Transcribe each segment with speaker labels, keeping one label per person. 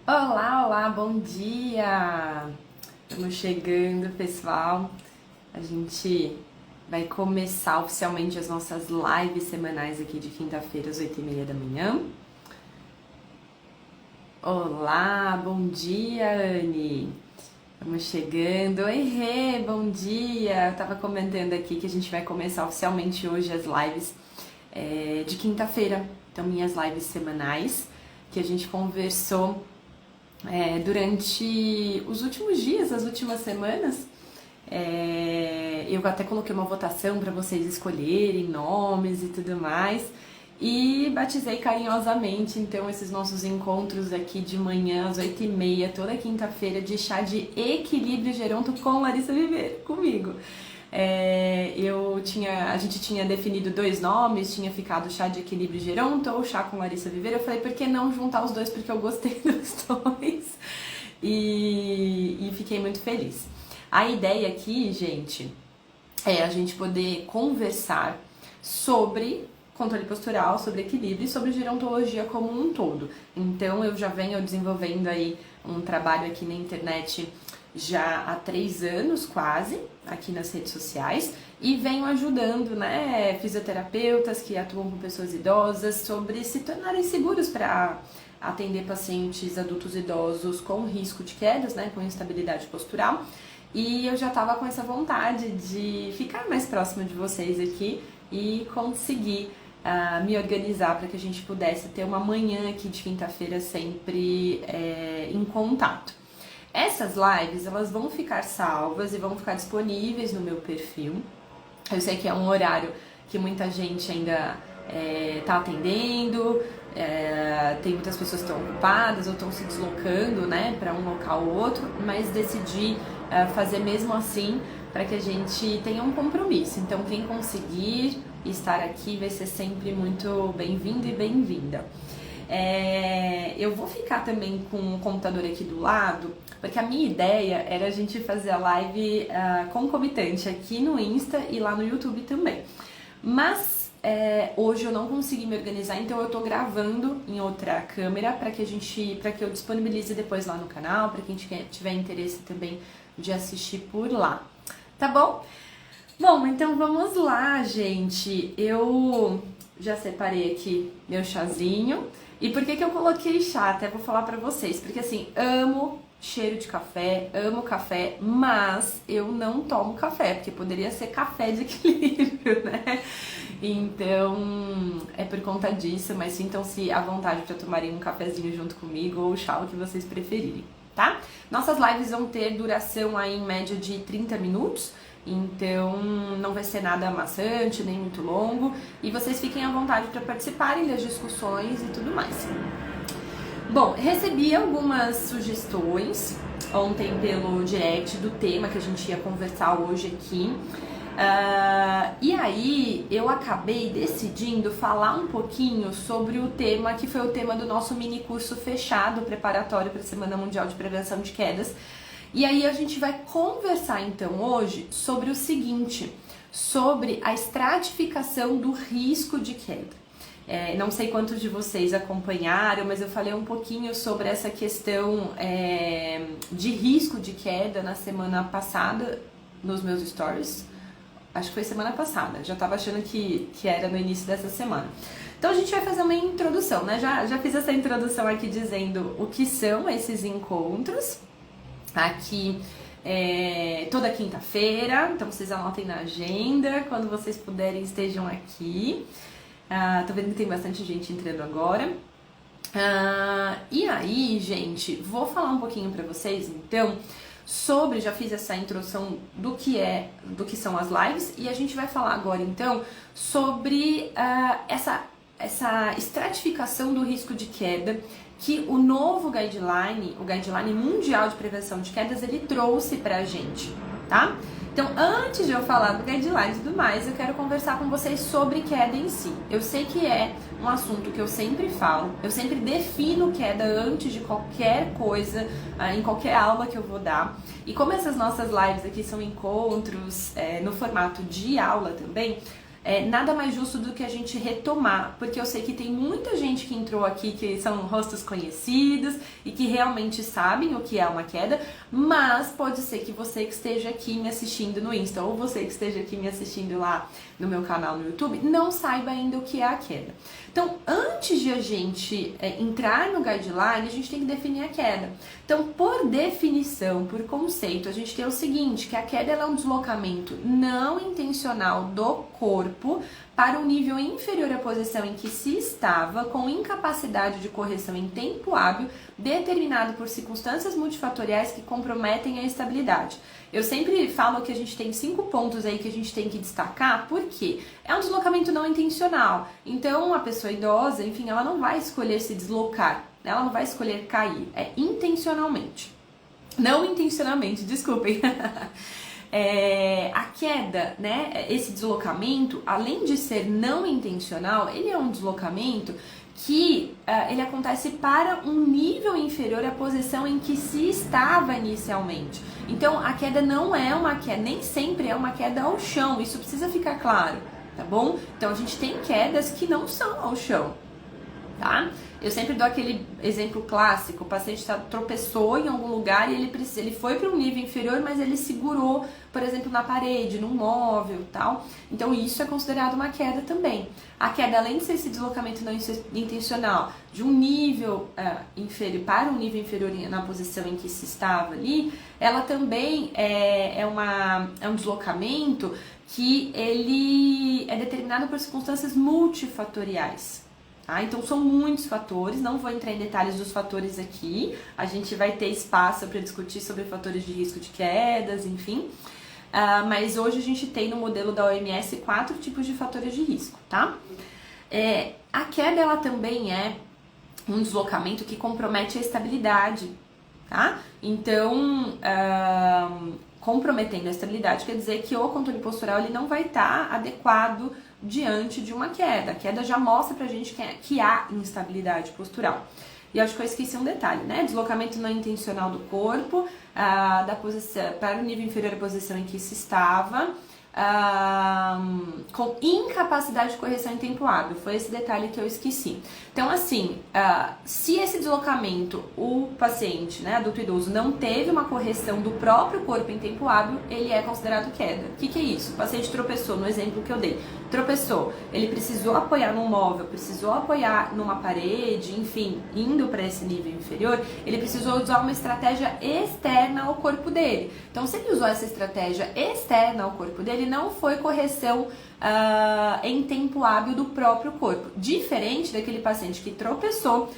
Speaker 1: Olá, olá, bom dia! Estamos chegando, pessoal. A gente vai começar oficialmente as nossas lives semanais aqui de quinta-feira, às 8h30 da manhã. Olá, bom dia, Anne! Estamos chegando. Oi, Rê, bom dia! Eu tava comentando aqui que a gente vai começar oficialmente hoje as lives de quinta-feira. Então, minhas lives semanais, que a gente conversou durante os últimos dias, as últimas semanas. Eu até coloquei uma votação para vocês escolherem nomes e tudo mais. E batizei carinhosamente, então, esses nossos encontros aqui de manhã às 8h30, toda quinta-feira, de chá de equilíbrio geronto com Larissa Viver, comigo. A gente tinha definido dois nomes, tinha ficado chá de equilíbrio geronto ou chá com Larissa Viver. Eu falei, por que não juntar os dois? Porque eu gostei dos dois e fiquei muito feliz. A ideia aqui, gente, é a gente poder conversar sobre controle postural, sobre equilíbrio e sobre gerontologia como um todo. Então eu já venho desenvolvendo aí um trabalho aqui na internet já há 3 anos quase, aqui nas redes sociais, e venho ajudando, né, fisioterapeutas que atuam com pessoas idosas sobre se tornarem seguros para atender pacientes adultos idosos com risco de quedas, né, com instabilidade postural. E eu já estava com essa vontade de ficar mais próxima de vocês aqui e conseguir me organizar para que a gente pudesse ter uma manhã aqui de quinta-feira sempre em contato. Essas lives, elas vão ficar salvas e vão ficar disponíveis no meu perfil. Eu sei que é um horário que muita gente ainda tá atendendo, tem muitas pessoas que estão ocupadas ou estão se deslocando, né, para um local ou outro, mas decidi fazer mesmo assim para que a gente tenha um compromisso. Então, quem conseguir estar aqui vai ser sempre muito bem-vindo e bem-vinda. Eu vou ficar também com o computador aqui do lado, porque a minha ideia era a gente fazer a live concomitante aqui no Insta e lá no YouTube também. Mas hoje eu não consegui me organizar, então eu tô gravando em outra câmera para que eu disponibilize depois lá no canal, para quem tiver interesse também de assistir por lá. Tá bom? Bom, então vamos lá, gente. Eu já separei aqui meu chazinho. E por que eu coloquei chá? Até vou falar pra vocês. Porque assim, amo cheiro de café, amo café, mas eu não tomo café, porque poderia ser café de equilíbrio, né? Então, é por conta disso, mas sintam-se à vontade para tomarem um cafezinho junto comigo ou o chá, o que vocês preferirem, tá? Nossas lives vão ter duração aí em média de 30 minutos. Então não vai ser nada amassante, nem muito longo, e vocês fiquem à vontade para participarem das discussões e tudo mais. Bom, recebi algumas sugestões ontem pelo direct do tema que a gente ia conversar hoje aqui. E aí eu acabei decidindo falar um pouquinho sobre o tema que foi o tema do nosso mini curso fechado preparatório para a Semana Mundial de Prevenção de Quedas. E aí a gente vai conversar então hoje sobre o seguinte, sobre a estratificação do risco de queda. Não sei quantos de vocês acompanharam, mas eu falei um pouquinho sobre essa questão de risco de queda na semana passada nos meus stories. Acho que foi semana passada, já estava achando que era no início dessa semana. Então a gente vai fazer uma introdução, né? Já fiz essa introdução aqui dizendo o que são esses encontros. Aqui toda quinta-feira, então vocês anotem na agenda, quando vocês puderem estejam aqui. Tô vendo que tem bastante gente entrando agora. E aí, gente, vou falar um pouquinho pra vocês, então, já fiz essa introdução do que são as lives, e a gente vai falar agora, então, sobre essa estratificação do risco de queda que o novo guideline, o Guideline Mundial de Prevenção de Quedas, ele trouxe pra gente, tá? Então, antes de eu falar do guideline e tudo mais, eu quero conversar com vocês sobre queda em si. Eu sei que é um assunto que eu sempre falo, eu sempre defino queda antes de qualquer coisa, em qualquer aula que eu vou dar. E como essas nossas lives aqui são encontros no formato de aula também, nada mais justo do que a gente retomar, porque eu sei que tem muita gente que entrou aqui que são rostos conhecidos e que realmente sabem o que é uma queda, mas pode ser que você que esteja aqui me assistindo no Insta ou você que esteja aqui me assistindo lá no meu canal no YouTube não saiba ainda o que é a queda. Então, antes de a gente entrar no guideline, a gente tem que definir a queda. Então, por definição, por conceito, a gente tem o seguinte, que a queda ela é um deslocamento não intencional do corpo para um nível inferior à posição em que se estava, com incapacidade de correção em tempo hábil, determinado por circunstâncias multifatoriais que comprometem a estabilidade. Eu sempre falo que a gente tem 5 pontos aí que a gente tem que destacar, porque é um deslocamento não intencional. Então, a pessoa idosa, enfim, ela não vai escolher se deslocar, ela não vai escolher cair, é intencionalmente. Não intencionalmente, desculpem. A queda, né, esse deslocamento, além de ser não intencional, ele é um deslocamento que ele acontece para um nível inferior à posição em que se estava inicialmente. Então, a queda não é uma queda, nem sempre é uma queda ao chão, isso precisa ficar claro, tá bom? Então, a gente tem quedas que não são ao chão, tá? Eu sempre dou aquele exemplo clássico, o paciente tropeçou em algum lugar e ele foi para um nível inferior, mas ele segurou, por exemplo, na parede, num móvel e tal. Então isso é considerado uma queda também. A queda, além de ser esse deslocamento não intencional de um nível inferior para um nível inferior na posição em que se estava ali, ela também é um deslocamento que ele é determinado por circunstâncias multifatoriais. Então são muitos fatores, não vou entrar em detalhes dos fatores aqui, a gente vai ter espaço para discutir sobre fatores de risco de quedas, enfim, mas hoje a gente tem no modelo da OMS 4 tipos de fatores de risco, tá? A queda ela também é um deslocamento que compromete a estabilidade, tá? Então, comprometendo a estabilidade quer dizer que o controle postural ele não vai estar adequado diante de uma queda. A queda já mostra pra gente que há instabilidade postural. E acho que eu esqueci um detalhe, né? Deslocamento não intencional do corpo da posição, para o nível inferior à posição em que se estava, com incapacidade de correção em tempo hábil. Foi esse detalhe que eu esqueci. Então, assim, se esse deslocamento, o paciente, né, adulto idoso, não teve uma correção do próprio corpo em tempo hábil, ele é considerado queda. O que é isso? O paciente tropeçou, no exemplo que eu dei. Tropeçou, ele precisou apoiar num móvel, precisou apoiar numa parede, enfim, indo para esse nível inferior, ele precisou usar uma estratégia externa ao corpo dele. Então, se ele usou essa estratégia externa ao corpo dele, não foi correção em tempo hábil do próprio corpo. Diferente daquele paciente que tropeçou,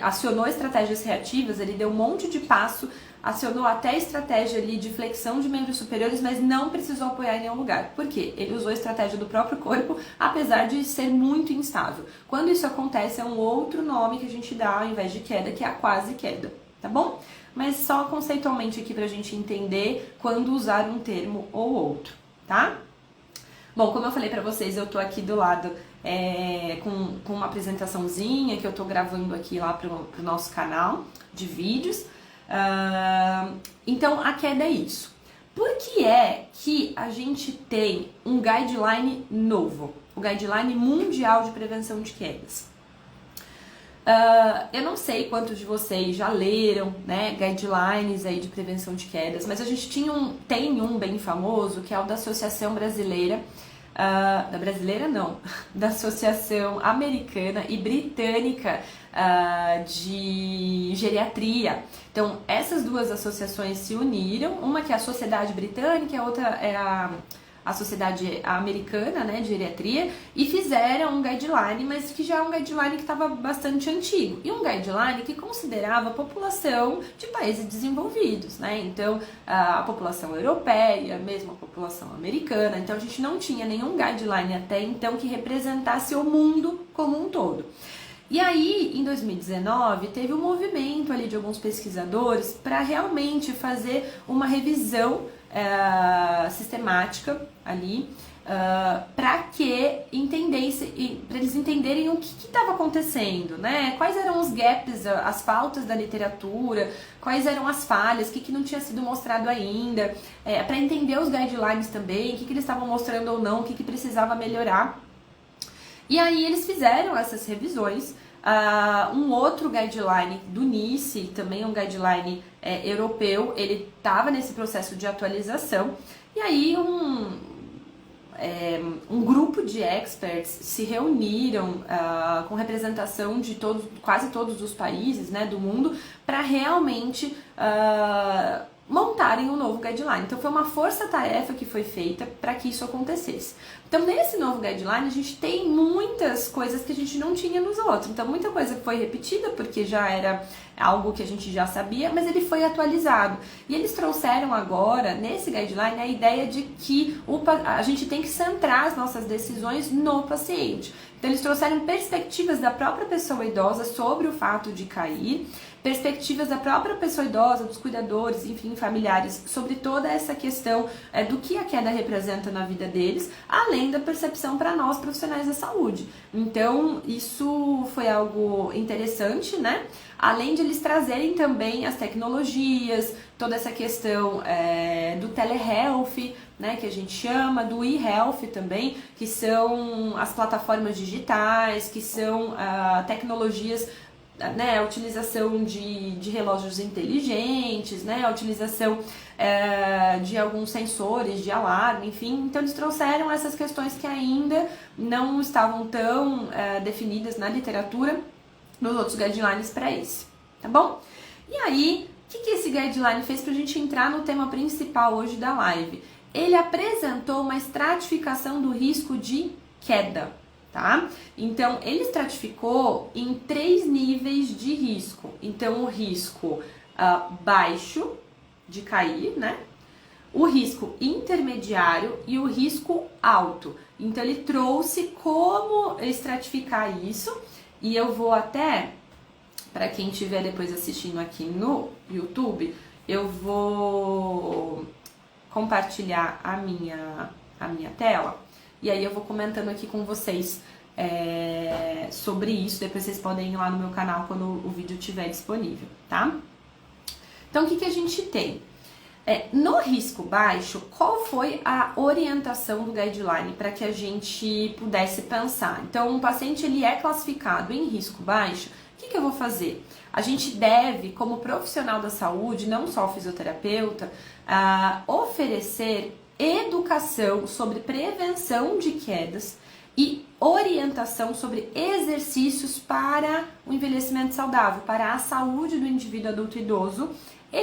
Speaker 1: acionou estratégias reativas, ele deu um monte de passo, acionou até estratégia ali de flexão de membros superiores, mas não precisou apoiar em nenhum lugar. Por quê? Ele usou a estratégia do próprio corpo, apesar de ser muito instável. Quando isso acontece, é um outro nome que a gente dá ao invés de queda, que é a quase queda, tá bom? Mas só conceitualmente aqui pra gente entender quando usar um termo ou outro, tá? Bom, como eu falei pra vocês, eu tô aqui do lado com uma apresentaçãozinha que eu tô gravando aqui lá pro nosso canal de vídeos. Então, a queda é isso. Por que é que a gente tem um guideline novo? O Guideline Mundial de Prevenção de Quedas. Eu não sei quantos de vocês já leram, né, guidelines aí de prevenção de quedas, mas a gente tem um bem famoso, que é o da Associação Brasileira, da brasileira não, da Associação Americana e Britânica de Geriatria. Então, essas duas associações se uniram, uma que é a Sociedade Britânica e a outra é a Sociedade Americana, né, de Geriatria, e fizeram um guideline, mas que já é um guideline que estava bastante antigo, e um guideline que considerava a população de países desenvolvidos, né, então a população europeia, mesmo a população americana, então a gente não tinha nenhum guideline até então que representasse o mundo como um todo. E aí, em 2019, teve um movimento ali de alguns pesquisadores para realmente fazer uma revisão sistemática ali para que entendesse, para eles entenderem o que estava acontecendo, né? Quais eram os gaps, as faltas da literatura, quais eram as falhas, o que não tinha sido mostrado ainda, para entender os guidelines também, o que eles estavam mostrando ou não, o que precisava melhorar. E aí eles fizeram essas revisões. Um outro guideline do NICE, também um guideline europeu, ele estava nesse processo de atualização. E aí um grupo de experts se reuniram com representação de quase todos os países, né, do mundo, para realmente montarem um novo guideline. Então foi uma força-tarefa que foi feita para que isso acontecesse. Então nesse novo guideline a gente tem muitas coisas que a gente não tinha nos outros. Então muita coisa foi repetida porque já era algo que a gente já sabia, mas ele foi atualizado. E eles trouxeram agora, nesse guideline, a ideia de que a gente tem que centrar as nossas decisões no paciente. Então eles trouxeram perspectivas da própria pessoa idosa sobre o fato de cair, perspectivas da própria pessoa idosa, dos cuidadores, enfim, familiares, sobre toda essa questão do que a queda representa na vida deles, além da percepção para nós profissionais da saúde. Então, isso foi algo interessante, né? Além de eles trazerem também as tecnologias, toda essa questão do telehealth, né, que a gente chama, do e-health também, que são as plataformas digitais, que são tecnologias, né, a utilização de relógios inteligentes, né, a utilização de alguns sensores de alarme, enfim. Então eles trouxeram essas questões que ainda não estavam tão definidas na literatura nos outros guidelines para esse, tá bom? E aí, o que esse guideline fez para a gente entrar no tema principal hoje da live? Ele apresentou uma estratificação do risco de queda, tá? Então, ele estratificou em 3 níveis de risco. Então, o risco baixo de cair, né? O risco intermediário e o risco alto. Então, ele trouxe como estratificar isso. E eu vou até, para quem estiver depois assistindo aqui no YouTube, eu vou compartilhar a minha tela e aí eu vou comentando aqui com vocês sobre isso. Depois vocês podem ir lá no meu canal quando o vídeo estiver disponível, tá? Então, o que a gente tem? No risco baixo, qual foi a orientação do guideline para que a gente pudesse pensar? Então, um paciente ele é classificado em risco baixo, o que eu vou fazer? A gente deve, como profissional da saúde, não só fisioterapeuta, oferecer educação sobre prevenção de quedas e orientação sobre exercícios para o envelhecimento saudável, para a saúde do indivíduo adulto e idoso,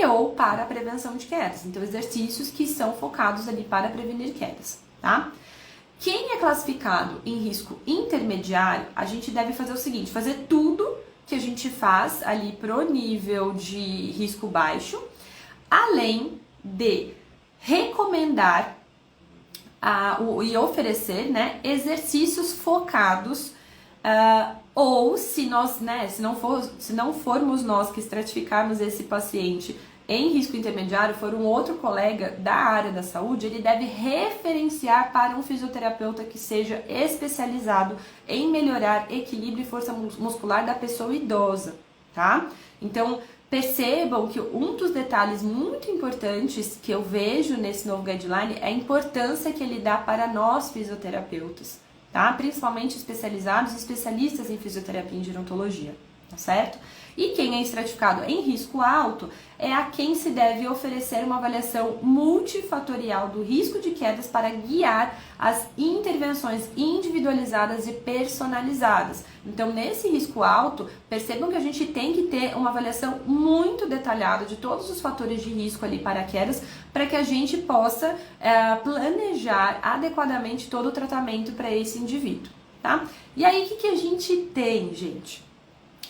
Speaker 1: ou para a prevenção de quedas. Então, exercícios que são focados ali para prevenir quedas, tá? Quem é classificado em risco intermediário, a gente deve fazer o seguinte, fazer tudo que a gente faz ali pro nível de risco baixo, além de recomendar e oferecer, né, exercícios focados ou se nós, né, se não formos nós que estratificarmos esse paciente em risco intermediário, for um outro colega da área da saúde, ele deve referenciar para um fisioterapeuta que seja especializado em melhorar equilíbrio e força muscular da pessoa idosa, tá? Então, percebam que um dos detalhes muito importantes que eu vejo nesse novo guideline é a importância que ele dá para nós fisioterapeutas, tá? Principalmente especializados e especialistas em fisioterapia e gerontologia, tá certo? E quem é estratificado em risco alto é a quem se deve oferecer uma avaliação multifatorial do risco de quedas para guiar as intervenções individualizadas e personalizadas. Então, nesse risco alto, percebam que a gente tem que ter uma avaliação muito detalhada de todos os fatores de risco ali para quedas, para que a gente possa planejar adequadamente todo o tratamento para esse indivíduo, tá? E aí, o que a gente tem, gente?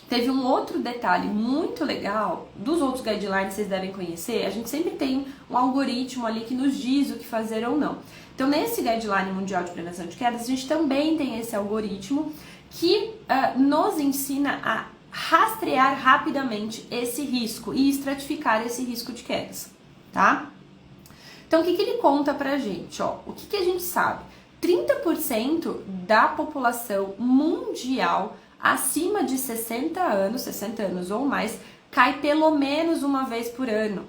Speaker 1: Teve um outro detalhe muito legal, dos outros guidelines vocês devem conhecer, a gente sempre tem um algoritmo ali que nos diz o que fazer ou não. Então, nesse Guideline Mundial de Prevenção de Quedas, a gente também tem esse algoritmo que nos ensina a rastrear rapidamente esse risco e estratificar esse risco de quedas, tá? Então, o que ele conta pra gente? Ó, o que a gente sabe? 30% da população mundial acima de 60 anos ou mais, cai pelo menos uma vez por ano,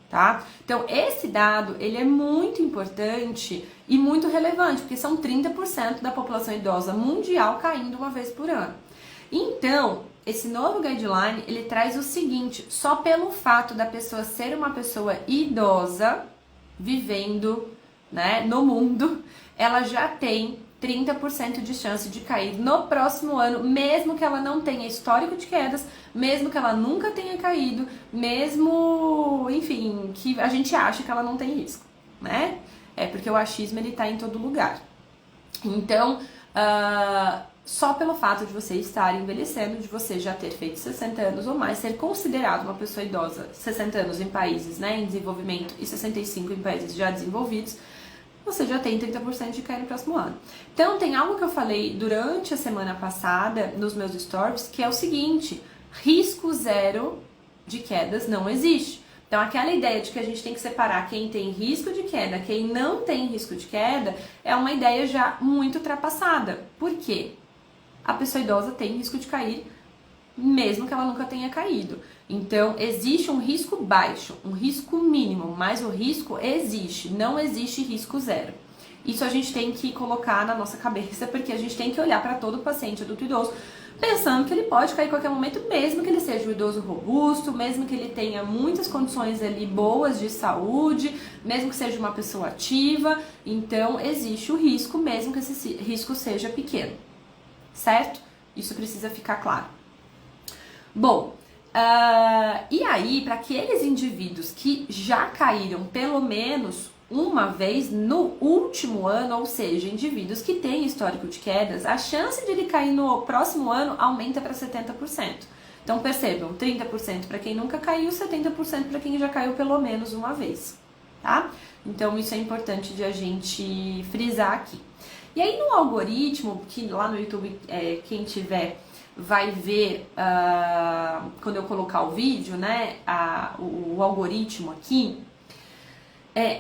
Speaker 1: tá? Então, esse dado, ele é muito importante e muito relevante, porque são 30% da população idosa mundial caindo uma vez por ano. Então, esse novo guideline, ele traz o seguinte: só pelo fato da pessoa ser uma pessoa idosa, vivendo, né, no mundo, ela já tem 30% de chance de cair no próximo ano, mesmo que ela não tenha histórico de quedas, mesmo que ela nunca tenha caído, mesmo, enfim, que a gente acha que ela não tem risco, né? É porque o achismo, ele tá em todo lugar. Então, só pelo fato de você estar envelhecendo, de você já ter feito 60 anos ou mais, ser considerado uma pessoa idosa, 60 anos em países, né, em desenvolvimento e 65 em países já desenvolvidos, você já tem 30% de cair no próximo ano. Então, tem algo que eu falei durante a semana passada nos meus stories, que é o seguinte: risco zero de quedas não existe. Então, aquela ideia de que a gente tem que separar quem tem risco de queda, quem não tem risco de queda, é uma ideia já muito ultrapassada. Por quê? A pessoa idosa tem risco de cair, mesmo que ela nunca tenha caído. Então, existe um risco baixo, um risco mínimo, mas o risco existe, não existe risco zero. Isso a gente tem que colocar na nossa cabeça, porque a gente tem que olhar para todo paciente adulto idoso, pensando que ele pode cair em qualquer momento, mesmo que ele seja um idoso robusto, mesmo que ele tenha muitas condições ali boas de saúde, mesmo que seja uma pessoa ativa. Então, existe o risco, mesmo que esse risco seja pequeno, certo? Isso precisa ficar claro. Bom, e aí, para aqueles indivíduos que já caíram pelo menos uma vez no último ano, ou seja, indivíduos que têm histórico de quedas, a chance de ele cair no próximo ano aumenta para 70%. Então, percebam, 30% para quem nunca caiu, 70% para quem já caiu pelo menos uma vez, tá? Então, isso é importante de a gente frisar aqui. E aí, no algoritmo, que lá no YouTube, quem tiver vai ver quando eu colocar o vídeo, né, o algoritmo aqui,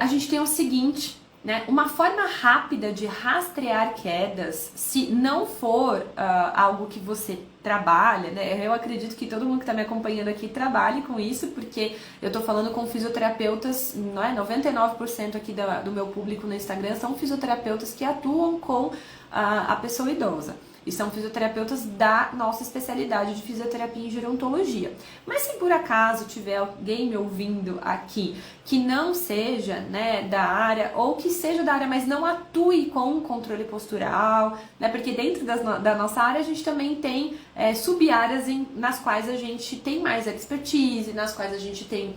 Speaker 1: a gente tem o seguinte, né, uma forma rápida de rastrear quedas, se não for algo que você trabalha, né, eu acredito que todo mundo que está me acompanhando aqui trabalhe com isso, porque eu tô falando com fisioterapeutas, não é, 99% aqui do meu público no Instagram são fisioterapeutas que atuam com a pessoa idosa. E são fisioterapeutas da nossa especialidade de fisioterapia em gerontologia. Mas se por acaso tiver alguém me ouvindo aqui que não seja, né, da área, ou que seja da área, mas não atue com controle postural, né, porque dentro da nossa área a gente também tem sub-áreas nas quais a gente tem mais expertise, nas quais a gente tem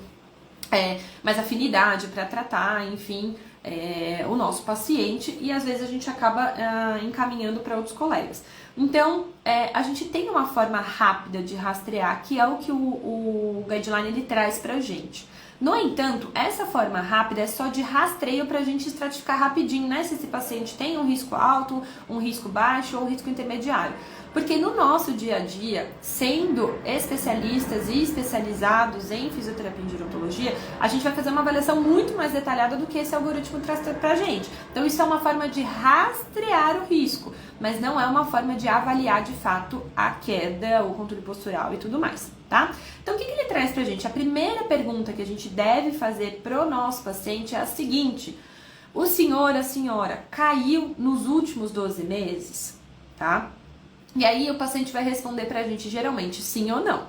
Speaker 1: mais afinidade para tratar, enfim, o nosso paciente, e às vezes a gente acaba encaminhando para outros colegas. Então, a gente tem uma forma rápida de rastrear, que é o que o guideline ele traz pra gente. No entanto, essa forma rápida é só de rastreio pra gente estratificar rapidinho, né? Se esse paciente tem um risco alto, um risco baixo ou um risco intermediário. Porque no nosso dia a dia, sendo especialistas e especializados em fisioterapia e gerontologia, a gente vai fazer uma avaliação muito mais detalhada do que esse algoritmo traz pra gente. Então isso é uma forma de rastrear o risco, mas não é uma forma de avaliar de fato a queda, o controle postural e tudo mais, tá? Então o que ele traz pra gente? A primeira pergunta que a gente deve fazer pro nosso paciente é a seguinte: o senhor, a senhora caiu nos últimos 12 meses, tá? E aí o paciente vai responder pra gente geralmente sim ou não.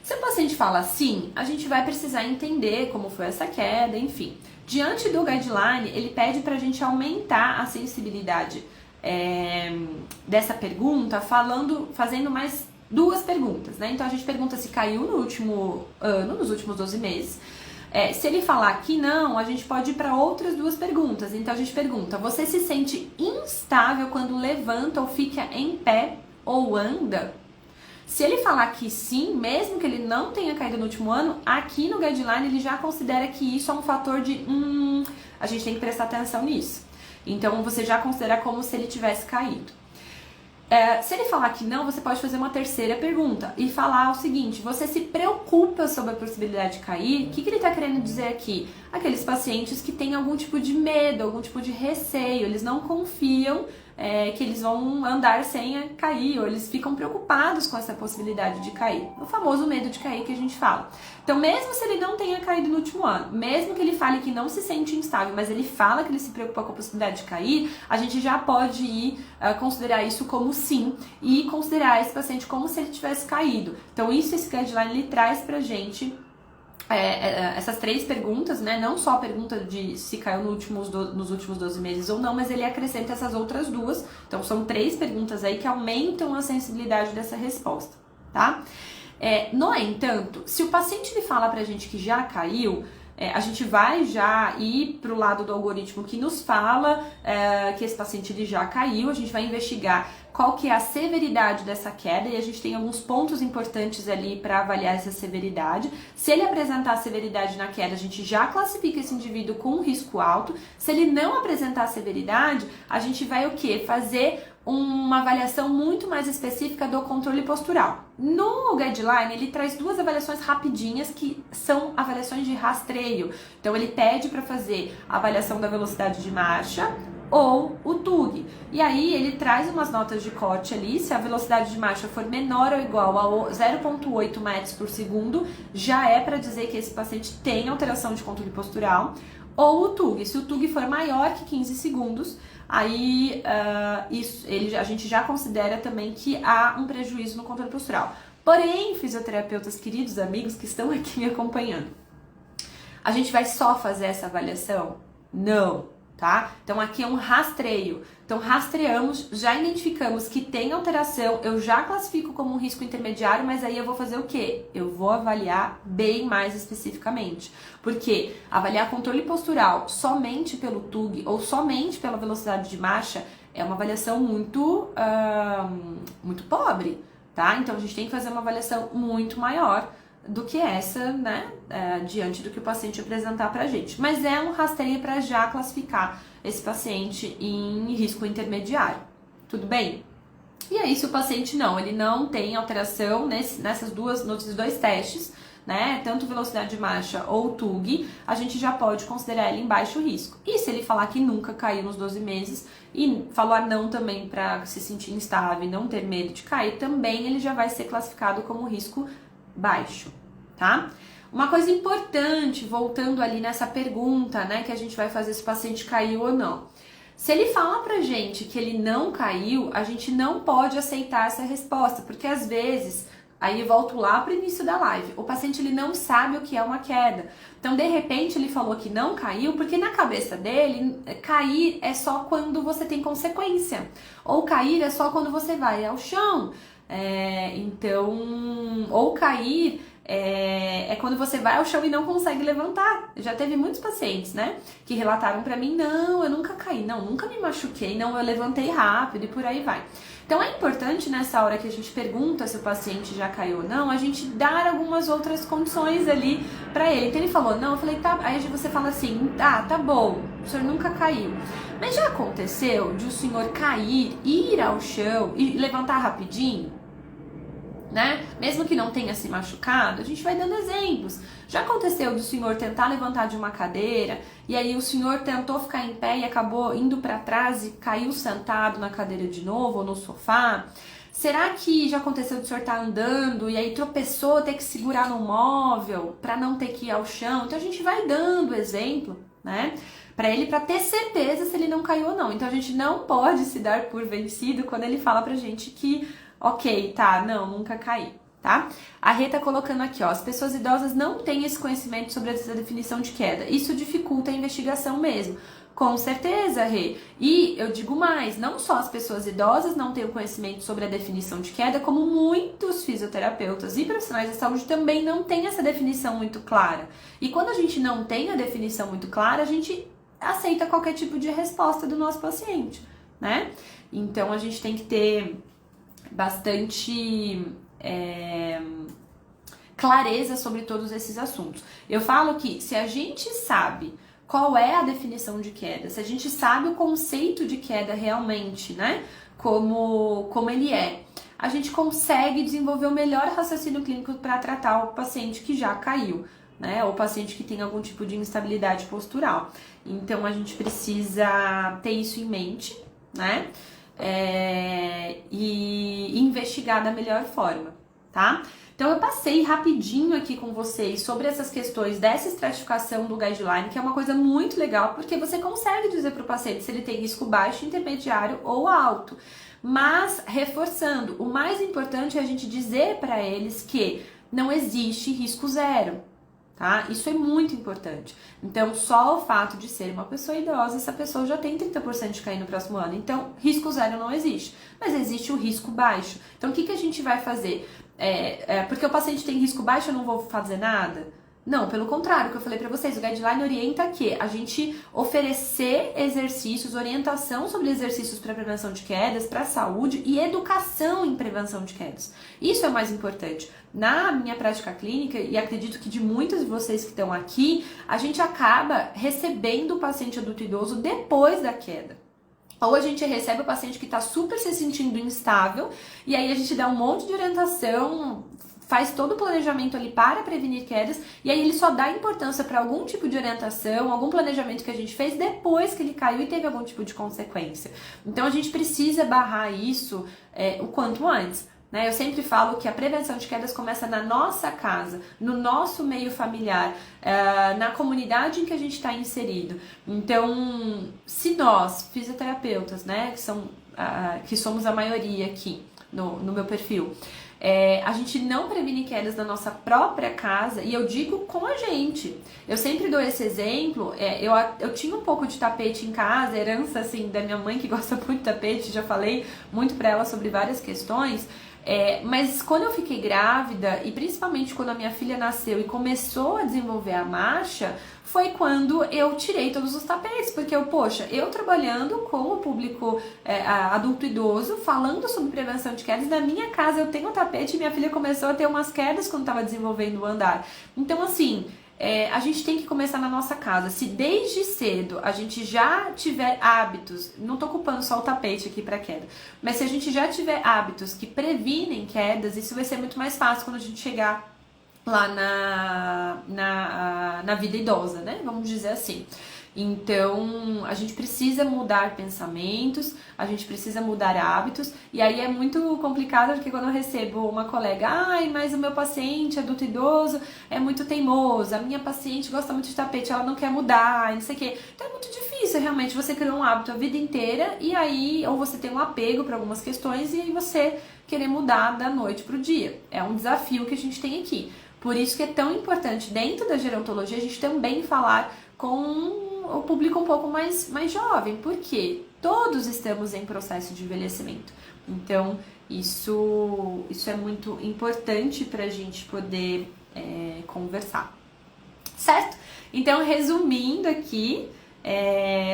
Speaker 1: Se o paciente fala sim, a gente vai precisar entender como foi essa queda, enfim. Diante do guideline, ele pede pra gente aumentar a sensibilidade dessa pergunta, fazendo mais duas perguntas, né? Então a gente pergunta se caiu no último ano, nos últimos 12 meses. Se ele falar que não, a gente pode ir para outras duas perguntas. Então a gente pergunta: você se sente instável quando levanta ou fica em pé ou anda? Se ele falar que sim, mesmo que ele não tenha caído no último ano, aqui no guideline ele já considera que isso é um fator de a gente tem que prestar atenção nisso. Então você já considera como se ele tivesse caído. Se ele falar que não, você pode fazer uma terceira pergunta e falar o seguinte: você se preocupa sobre a possibilidade de cair? O que ele está querendo dizer aqui? Aqueles pacientes que têm algum tipo de medo, algum tipo de receio, eles não confiam que eles vão andar sem cair, ou eles ficam preocupados com essa possibilidade de cair. O famoso medo de cair que a gente fala. Então, mesmo se ele não tenha caído no último ano, mesmo que ele fale que não se sente instável, mas ele fala que ele se preocupa com a possibilidade de cair, a gente já pode ir considerar isso como sim e considerar esse paciente como se ele tivesse caído. Então, esse guideline ele traz pra gente essas 3 perguntas, né? Não só a pergunta de se caiu nos últimos 12 meses ou não, mas ele acrescenta essas outras 2. Então, são 3 perguntas aí que aumentam a sensibilidade dessa resposta, tá? No entanto, se o paciente ele fala pra gente que já caiu, a gente vai já ir pro lado do algoritmo que nos fala que esse paciente ele já caiu, a gente vai investigar qual que é a severidade dessa queda e a gente tem alguns pontos importantes ali para avaliar essa severidade. Se ele apresentar severidade na queda, a gente já classifica esse indivíduo com risco alto. Se ele não apresentar severidade, a gente vai o quê? Fazer uma avaliação muito mais específica do controle postural. No guideline, ele traz 2 avaliações rapidinhas que são avaliações de rastreio. Então, ele pede para fazer a avaliação da velocidade de marcha ou o TUG. E aí, ele traz umas notas de corte ali. Se a velocidade de marcha for menor ou igual a 0,8 metros por segundo, já é para dizer que esse paciente tem alteração de controle postural. Ou o TUG. Se o TUG for maior que 15 segundos, aí a gente já considera também que há um prejuízo no controle postural. Porém, fisioterapeutas queridos, amigos que estão aqui me acompanhando, a gente vai só fazer essa avaliação? Não, tá? Então aqui é um rastreio. Então rastreamos, já identificamos que tem alteração, eu já classifico como um risco intermediário, mas aí eu vou fazer o quê? Eu vou avaliar bem mais especificamente. Porque avaliar controle postural somente pelo TUG ou somente pela velocidade de marcha é uma avaliação muito pobre, tá? Então a gente tem que fazer uma avaliação muito maior do que essa, né, diante do que o paciente apresentar pra gente. Mas é um rastreio para já classificar esse paciente em risco intermediário, tudo bem? E aí, se o paciente ele não tem alteração nesses 2 testes, né, tanto velocidade de marcha ou TUG, a gente já pode considerar ele em baixo risco. E se ele falar que nunca caiu nos 12 meses e falar não também para se sentir instável e não ter medo de cair, também ele já vai ser classificado como risco baixo, tá? Uma coisa importante, voltando ali nessa pergunta, né, que a gente vai fazer se o paciente caiu ou não. Se ele falar pra gente que ele não caiu, a gente não pode aceitar essa resposta, porque às vezes, aí eu volto lá pro início da live, o paciente ele não sabe o que é uma queda. Então, de repente, ele falou que não caiu, porque na cabeça dele, cair é só quando você tem consequência, ou cair é só quando você vai ao chão. Ou cair é quando você vai ao chão e não consegue levantar. Já teve muitos pacientes, né, que relataram pra mim: não, eu nunca caí, não, nunca me machuquei, não, eu levantei rápido e por aí vai. Então é importante nessa hora que a gente pergunta se o paciente já caiu ou não, a gente dar algumas outras condições ali pra ele. Então ele falou não, eu falei tá, aí você fala assim: tá bom, o senhor nunca caiu, mas já aconteceu de o senhor cair, ir ao chão e levantar rapidinho? Né? Mesmo que não tenha se machucado, a gente vai dando exemplos. Já aconteceu do senhor tentar levantar de uma cadeira e aí o senhor tentou ficar em pé e acabou indo para trás e caiu sentado na cadeira de novo ou no sofá? Será que já aconteceu do senhor estar andando e aí tropeçou, ter que segurar no móvel para não ter que ir ao chão? Então a gente vai dando exemplo, né, para ele, para ter certeza se ele não caiu ou não. Então a gente não pode se dar por vencido quando ele fala pra gente que ok, tá, não, nunca caí, tá? A Rê tá colocando aqui, ó, as pessoas idosas não têm esse conhecimento sobre essa definição de queda. Isso dificulta a investigação mesmo. Com certeza, Rê. E eu digo mais, não só as pessoas idosas não têm o conhecimento sobre a definição de queda, como muitos fisioterapeutas e profissionais da saúde também não têm essa definição muito clara. E quando a gente não tem a definição muito clara, a gente aceita qualquer tipo de resposta do nosso paciente, né? Então a gente tem que ter bastante clareza sobre todos esses assuntos. Eu falo que se a gente sabe qual é a definição de queda, se a gente sabe o conceito de queda realmente, né? Como ele é, a gente consegue desenvolver o melhor raciocínio clínico para tratar o paciente que já caiu, né? Ou o paciente que tem algum tipo de instabilidade postural. Então a gente precisa ter isso em mente, né? E investigar da melhor forma, tá? Então eu passei rapidinho aqui com vocês sobre essas questões dessa estratificação do guideline, que é uma coisa muito legal, porque você consegue dizer para o paciente se ele tem risco baixo, intermediário ou alto. Mas, reforçando, o mais importante é a gente dizer para eles que não existe risco zero, tá? Isso é muito importante. Então, só o fato de ser uma pessoa idosa, essa pessoa já tem 30% de cair no próximo ano. Então, risco zero não existe, mas existe o risco baixo. Então, o que a gente vai fazer? Porque o paciente tem risco baixo, eu não vou fazer nada? Não, pelo contrário, o que eu falei pra vocês, o guideline orienta que a gente oferecer exercícios, orientação sobre exercícios para prevenção de quedas, para saúde e educação em prevenção de quedas. Isso é o mais importante. Na minha prática clínica, e acredito que de muitos de vocês que estão aqui, a gente acaba recebendo o paciente adulto idoso depois da queda. Ou a gente recebe o paciente que está super se sentindo instável, e aí a gente dá um monte de orientação, faz todo o planejamento ali para prevenir quedas, e aí ele só dá importância para algum tipo de orientação, algum planejamento que a gente fez depois que ele caiu e teve algum tipo de consequência. Então a gente precisa barrar isso o quanto antes. Eu sempre falo que a prevenção de quedas começa na nossa casa, no nosso meio familiar, na comunidade em que a gente está inserido. Então, se nós, fisioterapeutas, que somos a maioria aqui no meu perfil, a gente não previne quedas na nossa própria casa, e eu digo com a gente. Eu sempre dou esse exemplo, eu tinha um pouco de tapete em casa, herança assim da minha mãe que gosta muito de tapete, já falei muito para ela sobre várias questões. Mas quando eu fiquei grávida, e principalmente quando a minha filha nasceu e começou a desenvolver a marcha, foi quando eu tirei todos os tapetes, porque eu trabalhando com o público adulto idoso, falando sobre prevenção de quedas, na minha casa eu tenho um tapete e minha filha começou a ter umas quedas quando estava desenvolvendo o andar. Então assim, a gente tem que começar na nossa casa. Se desde cedo a gente já tiver hábitos, não tô culpando só o tapete aqui para queda, mas se a gente já tiver hábitos que previnem quedas, isso vai ser muito mais fácil quando a gente chegar lá na vida idosa, né? Vamos dizer assim. Então, a gente precisa mudar pensamentos, a gente precisa mudar hábitos, e aí é muito complicado porque quando eu recebo uma colega, mas o meu paciente adulto idoso é muito teimoso, a minha paciente gosta muito de tapete, ela não quer mudar, não sei o quê. Então é muito difícil, realmente, você criar um hábito a vida inteira, e aí, ou você tem um apego para algumas questões, e aí você querer mudar da noite pro dia. É um desafio que a gente tem aqui. Por isso que é tão importante, dentro da gerontologia, a gente também falar com o público um pouco mais jovem, porque todos estamos em processo de envelhecimento. Então, isso é muito importante para a gente poder conversar, certo? Então, resumindo aqui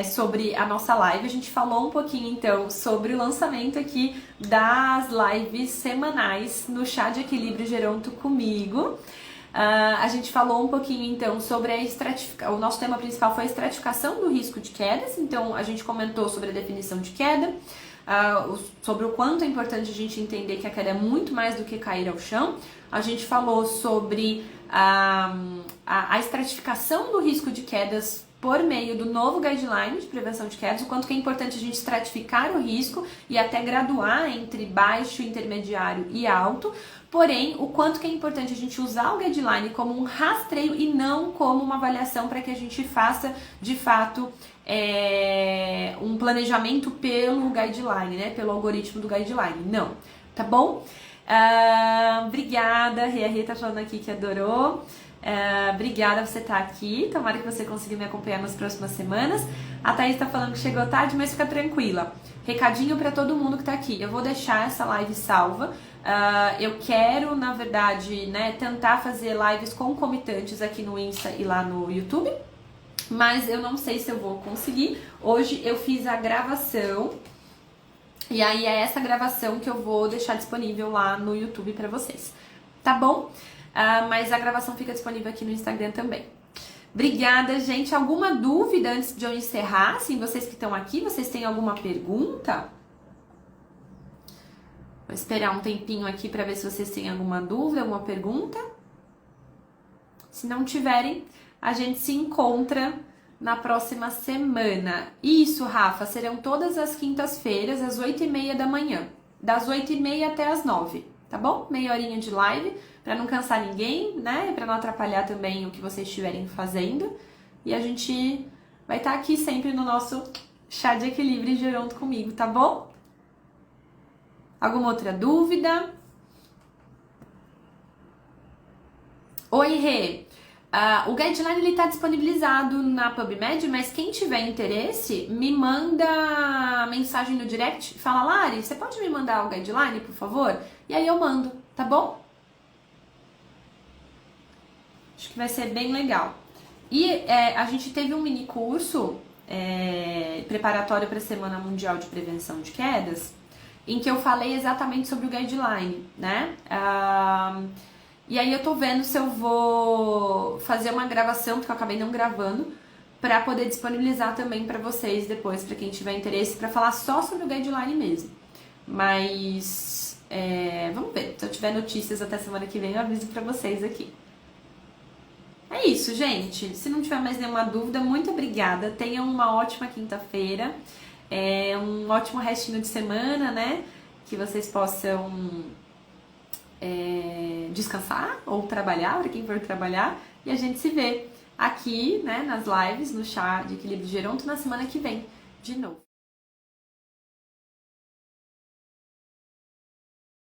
Speaker 1: sobre a nossa live, a gente falou um pouquinho, então, sobre o lançamento aqui das lives semanais no Chá de Equilíbrio Geronto comigo. A gente falou um pouquinho então sobre o nosso tema principal foi a estratificação do risco de quedas, então a gente comentou sobre a definição de queda, sobre o quanto é importante a gente entender que a queda é muito mais do que cair ao chão. A gente falou sobre a estratificação do risco de quedas por meio do novo guideline de prevenção de quedas, o quanto que é importante a gente estratificar o risco e até graduar entre baixo, intermediário e alto, porém, o quanto que é importante a gente usar o guideline como um rastreio e não como uma avaliação para que a gente faça, de fato, um planejamento pelo guideline, né? Pelo algoritmo do guideline. Não, tá bom? Obrigada, a Rê tá falando aqui que adorou. Obrigada por você estar aqui. Tomara que você consiga me acompanhar nas próximas semanas. A Thaís tá falando que chegou tarde, mas fica tranquila. Recadinho para todo mundo que tá aqui. Eu vou deixar essa live salva. Eu quero, na verdade, tentar fazer lives concomitantes aqui no Insta e lá no YouTube, mas eu não sei se eu vou conseguir. Hoje eu fiz a gravação e aí é essa gravação que eu vou deixar disponível lá no YouTube pra vocês, tá bom? Mas a gravação fica disponível aqui no Instagram também. Obrigada, gente. Alguma dúvida antes de eu encerrar? Assim, vocês que estão aqui, vocês têm alguma pergunta? Vou esperar um tempinho aqui para ver se vocês têm alguma dúvida, alguma pergunta. Se não tiverem, a gente se encontra na próxima semana. Isso, Rafa, serão todas as quintas-feiras, às 8h30 da manhã. Das 8h30 até as 9h, tá bom? Meia horinha de live, para não cansar ninguém, né? Para não atrapalhar também o que vocês estiverem fazendo. E a gente vai estar aqui sempre no nosso chá de equilíbrio junto comigo, tá bom? Alguma outra dúvida? Oi, Rê. O guideline ele está disponibilizado na PubMed, mas quem tiver interesse, me manda mensagem no direct. Fala, Lari, você pode me mandar o guideline, por favor? E aí eu mando, tá bom? Acho que vai ser bem legal. E a gente teve um mini curso preparatório para a Semana Mundial de Prevenção de Quedas, em que eu falei exatamente sobre o guideline, né? E aí eu tô vendo se eu vou fazer uma gravação, porque eu acabei não gravando, para poder disponibilizar também para vocês depois, para quem tiver interesse, para falar só sobre o guideline mesmo. Mas vamos ver, se eu tiver notícias até semana que vem eu aviso para vocês aqui. É isso, gente. Se não tiver mais nenhuma dúvida, muito obrigada. Tenham uma ótima quinta-feira, um ótimo restinho de semana, né? Que vocês possam descansar ou trabalhar, para quem for trabalhar. E a gente se vê aqui, né, nas lives, no chá de equilíbrio geronto na semana que vem, de novo.